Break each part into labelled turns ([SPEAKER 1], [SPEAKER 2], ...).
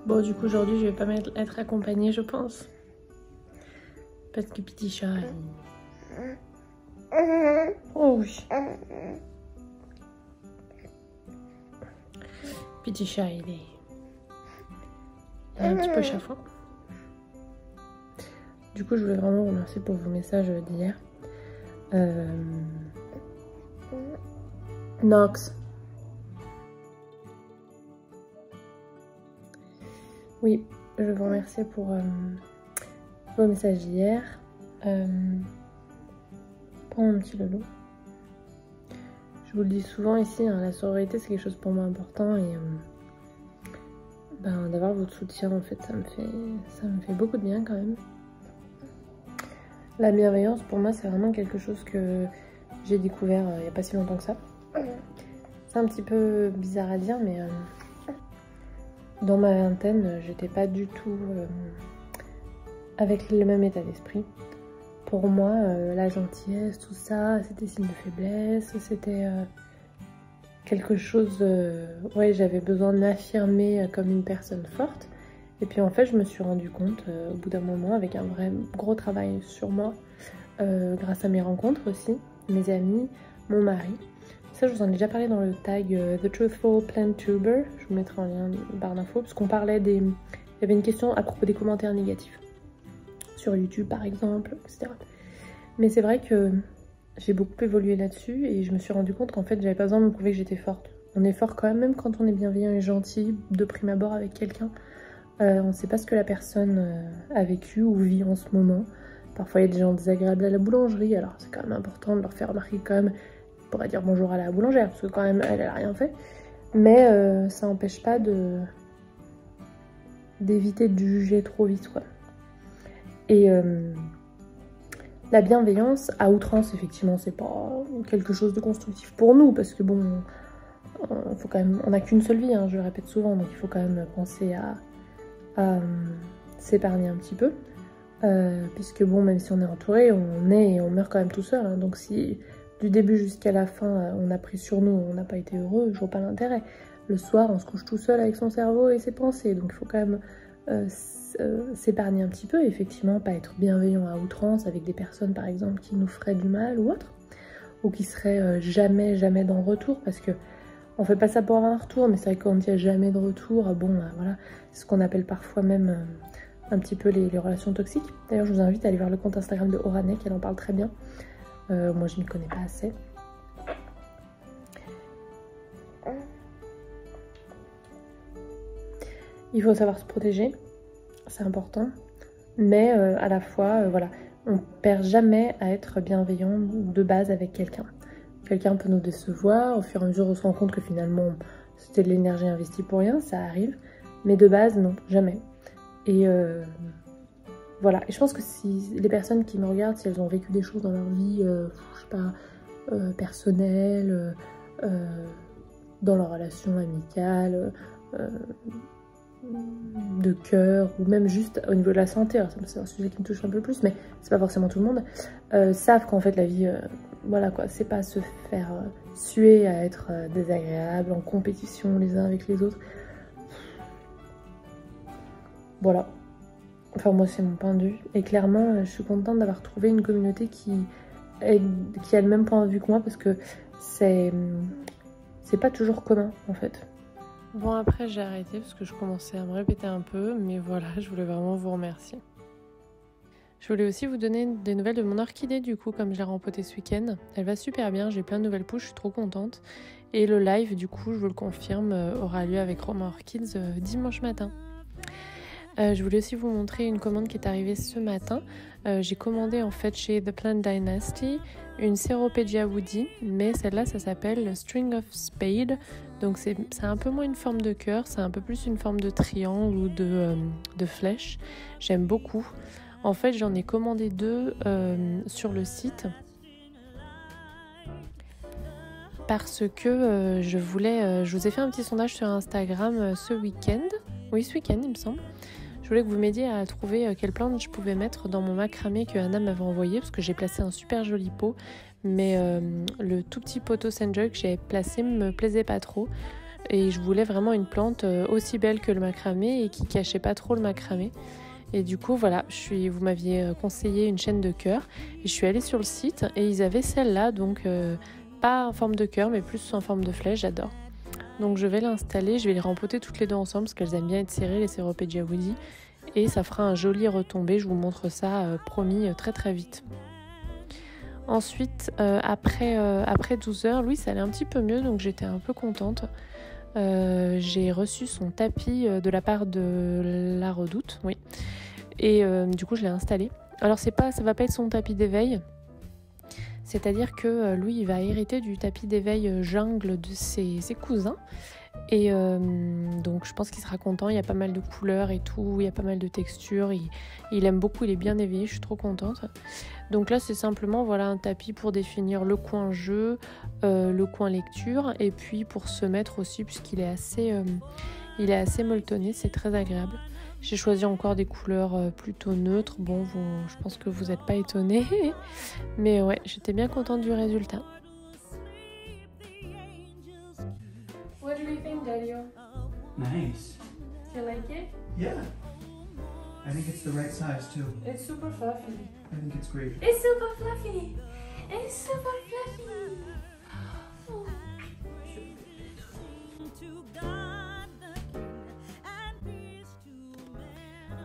[SPEAKER 1] Bon, du coup, aujourd'hui, je vais pas être accompagnée, je pense. Parce que petit chat, oh oui. Petit chat, il est un petit peu chafouin. Du coup, je voulais vraiment vous remercier pour vos messages d'hier. Nox. Oui, je vous remercie pour vos messages d'hier. Prends mon petit loulou. Je vous le dis souvent ici, hein, la sororité c'est quelque chose pour moi important et d'avoir votre soutien en fait ça me fait beaucoup de bien quand même. La bienveillance pour moi c'est vraiment quelque chose que j'ai découvert il n'y a pas si longtemps que ça. C'est un petit peu bizarre à dire mais dans ma vingtaine j'étais pas du tout avec le même état d'esprit. Pour moi, la gentillesse, tout ça, c'était signe de faiblesse, c'était quelque chose... ouais, j'avais besoin de m'affirmer comme une personne forte. Et puis en fait, je me suis rendu compte au bout d'un moment, avec un vrai gros travail sur moi, grâce à mes rencontres aussi, mes amis, mon mari. Ça, je vous en ai déjà parlé dans le tag The Truthful Plant Tuber. Je vous mettrai en lien barre d'infos, parce qu'on parlait des... Il y avait une question à propos des commentaires négatifs. Sur YouTube par exemple, etc. Mais c'est vrai que j'ai beaucoup évolué là-dessus et je me suis rendu compte qu'en fait j'avais pas besoin de me prouver que j'étais forte. On est fort quand même quand on est bienveillant et gentil de prime abord avec quelqu'un. On ne sait pas ce que la personne a vécu ou vit en ce moment. Parfois il y a des gens désagréables à la boulangerie, alors c'est quand même important de leur faire remarquer quand même. On pourrait dire bonjour à la boulangère parce que quand même elle a rien fait. Mais ça n'empêche pas d'éviter de juger trop vite quoi. Et la bienveillance à outrance, effectivement, c'est pas quelque chose de constructif pour nous, parce que bon, faut quand même, on n'a qu'une seule vie, hein, je le répète souvent, donc il faut quand même penser à s'épargner un petit peu, puisque bon, même si on est entouré, on est et on meurt quand même tout seul, hein, donc si du début jusqu'à la fin, on a pris sur nous, on n'a pas été heureux, je vois pas l'intérêt. Le soir, on se couche tout seul avec son cerveau et ses pensées, donc il faut quand même s'épargner un petit peu, effectivement, pas être bienveillant à outrance avec des personnes par exemple qui nous feraient du mal ou autre, ou qui seraient jamais dans le retour, parce que on fait pas ça pour avoir un retour, mais c'est vrai que quand il n'y a jamais de retour, bon voilà, c'est ce qu'on appelle parfois même un petit peu les relations toxiques. D'ailleurs je vous invite à aller voir le compte Instagram de Oranek, elle en parle très bien. Moi je m'y connais pas assez. Il faut savoir se protéger, c'est important, mais à la fois, voilà, on perd jamais à être bienveillant de base avec quelqu'un. Quelqu'un peut nous décevoir, au fur et à mesure on se rend compte que finalement c'était de l'énergie investie pour rien, ça arrive, mais de base non, jamais. Et voilà, et je pense que si les personnes qui me regardent, si elles ont vécu des choses dans leur vie, je sais pas, personnelles, dans leur relation amicale, de cœur ou même juste au niveau de la santé, alors c'est un sujet qui me touche un peu plus mais c'est pas forcément tout le monde, savent qu'en fait la vie voilà quoi, c'est pas se faire suer à être désagréable en compétition les uns avec les autres, voilà, enfin moi c'est mon point de vue et clairement je suis contente d'avoir trouvé une communauté qui a le même point de vue que moi parce que c'est pas toujours commun en fait. Bon après j'ai arrêté parce que je commençais à me répéter un peu, mais voilà, je voulais vraiment vous remercier. Je voulais aussi vous donner des nouvelles de mon orchidée du coup, comme je l'ai rempotée ce week-end. Elle va super bien, j'ai plein de nouvelles pousses, je suis trop contente. Et le live du coup, je vous le confirme, aura lieu avec Romain Orchids dimanche matin. Je voulais aussi vous montrer une commande qui est arrivée ce matin. J'ai commandé en fait chez The Plant Dynasty une Ceropegia woody, mais celle-là ça s'appelle String of Spade. Donc c'est un peu moins une forme de cœur, c'est un peu plus une forme de triangle ou de flèche. J'aime beaucoup. En fait j'en ai commandé 2 sur le site parce que je vous ai fait un petit sondage sur Instagram ce week-end. Oui, ce week-end il me semble. Je voulais que vous m'aidiez à trouver quelle plante je pouvais mettre dans mon macramé que Anna m'avait envoyé parce que j'ai placé un super joli pot, mais le tout petit poteau Senjoy que j'avais placé me plaisait pas trop. et je voulais vraiment une plante aussi belle que le macramé et qui cachait pas trop le macramé. Et du coup voilà, vous m'aviez conseillé une chaîne de cœur et je suis allée sur le site et ils avaient celle-là, donc pas en forme de cœur mais plus en forme de flèche, j'adore. Donc je vais l'installer, je vais les rempoter toutes les deux ensemble parce qu'elles aiment bien être serrées, les Ceropegia woody, et ça fera un joli retombé, je vous montre ça promis très très vite. Ensuite après 12 heures, Louis ça allait un petit peu mieux donc j'étais un peu contente. J'ai reçu son tapis de la part de la Redoute, oui. Et du coup je l'ai installé. Alors ça va pas être son tapis d'éveil, c'est-à-dire que Louis il va hériter du tapis d'éveil jungle de ses cousins. Et donc je pense qu'il sera content, il y a pas mal de couleurs et tout, il y a pas mal de textures, il aime beaucoup, il est bien éveillé, je suis trop contente. Donc là c'est simplement voilà, un tapis pour définir le coin jeu, le coin lecture, et puis pour se mettre aussi puisqu'il est assez molletonné, c'est très agréable. J'ai choisi encore des couleurs plutôt neutres, bon je pense que vous n'êtes pas étonnés, mais ouais j'étais bien contente du résultat. What do you think, Dario?
[SPEAKER 2] Nice.
[SPEAKER 1] Do you like it?
[SPEAKER 2] Yeah. I think it's the right size too.
[SPEAKER 1] It's super fluffy.
[SPEAKER 2] I think it's great.
[SPEAKER 1] It's super fluffy. It's super fluffy. Oh.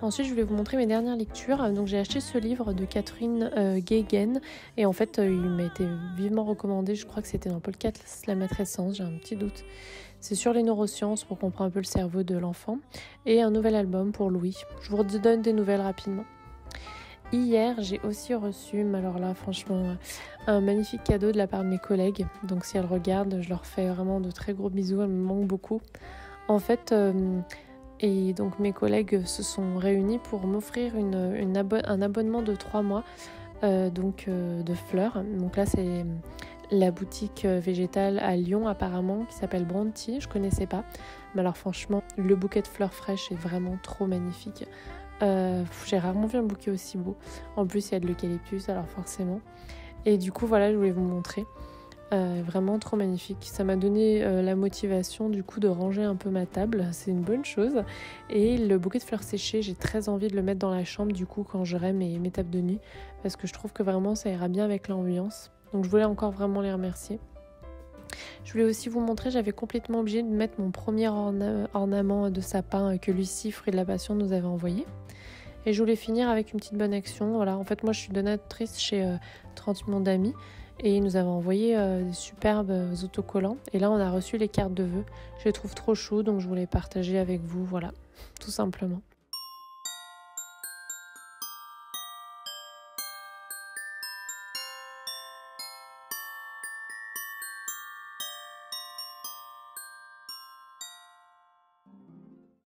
[SPEAKER 1] Ensuite, je voulais vous montrer mes dernières lectures. Donc, j'ai acheté ce livre de Catherine Guéguen. Et en fait, il m'a été vivement recommandé. Je crois que c'était dans Podcast La Matrescence, j'ai un petit doute. C'est sur les neurosciences pour comprendre un peu le cerveau de l'enfant. Et un nouvel album pour Louis. Je vous redonne des nouvelles rapidement. Hier, j'ai aussi reçu, alors là, franchement, un magnifique cadeau de la part de mes collègues. Donc, si elles regardent, je leur fais vraiment de très gros bisous. Elles me manquent beaucoup. En fait... Et donc mes collègues se sont réunis pour m'offrir un abonnement de 3 mois de fleurs. Donc là c'est la boutique végétale à Lyon apparemment qui s'appelle Bronti, je connaissais pas. Mais alors franchement le bouquet de fleurs fraîches est vraiment trop magnifique. J'ai rarement vu un bouquet aussi beau. En plus il y a de l'eucalyptus alors forcément. Et du coup voilà je voulais vous montrer. Vraiment trop magnifique. Ça m'a donné la motivation du coup de ranger un peu ma table, c'est une bonne chose. Et le bouquet de fleurs séchées, j'ai très envie de le mettre dans la chambre du coup quand j'aurai mes tables de nuit parce que je trouve que vraiment ça ira bien avec l'ambiance. Donc je voulais encore vraiment les remercier. Je voulais aussi vous montrer, j'avais complètement oublié de mettre mon premier ornement de sapin que Lucie, Fruit de la Passion, nous avait envoyé. Et je voulais finir avec une petite bonne action. Voilà, en fait moi je suis donatrice chez 30 millions d'amis. Et ils nous avaient envoyé des superbes autocollants. Et là, on a reçu les cartes de vœux. Je les trouve trop chaudes, donc je voulais partager avec vous, voilà, tout simplement.